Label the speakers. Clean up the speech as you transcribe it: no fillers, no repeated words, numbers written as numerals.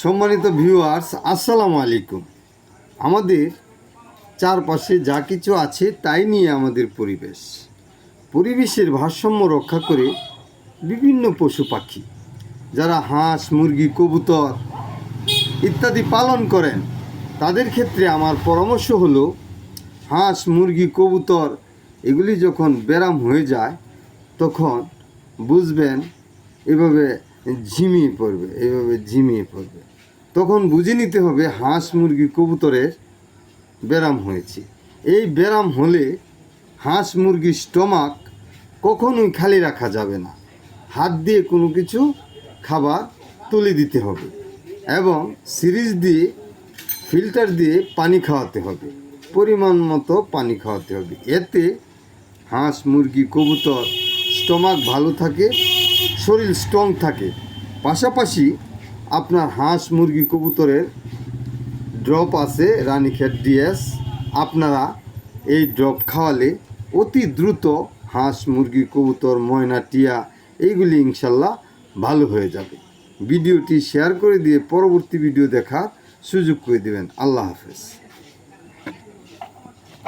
Speaker 1: সম্মানিত ভিউয়ার্স, আসসালামু আলাইকুম। আমাদের চারপাশে যা কিছু আছে তাই নিয়ে আমাদের পরিবেশের ভারসাম্য রক্ষা করে বিভিন্ন পশু পাখি যারা হাঁস, মুরগি, কবুতর ইত্যাদি পালন করেন, তাদের ক্ষেত্রে আমার পরামর্শ হলো হাঁস, মুরগি, কবুতর এগুলি যখন ব্যারাম হয়ে যায় তখন বুঝবেন এভাবে ঝিমিয়ে পড়বে। তখন বুঝে নিতে হবে হাঁস, মুরগি, কবুতরের ব্যারাম হয়েছে। এই ব্যারাম হলে হাঁস, মুরগির স্টমাক কখনোই খালি রাখা যাবে না। হাত দিয়ে কোনো কিছু খাবার তুলে দিতে হবে এবং সিরিঞ্জ দিয়ে ফিল্টার দিয়ে পানি খাওয়াতে হবে, পরিমাণ মতো পানি খাওয়াতে হবে। এতে হাঁস, মুরগি, কবুতর স্টমাক ভালো থাকে, শরীর স্ট্রং থাকে। পাশাপাশি আপনার হাঁস, মুরগি, কবুতরের ড্রপ আছে রানীক্ষেত ডিএস, আপনারা এই ড্রপ খাওয়ালে অতি দ্রুত হাঁস, মুরগি, কবুতর, ময়না, টিয়া এইগুলি ইনশাল্লাহ ভালো হয়ে যাবে। ভিডিওটি শেয়ার করে দিয়ে পরবর্তী ভিডিও দেখার সুযোগ করে দেবেন। আল্লাহ হাফেজ।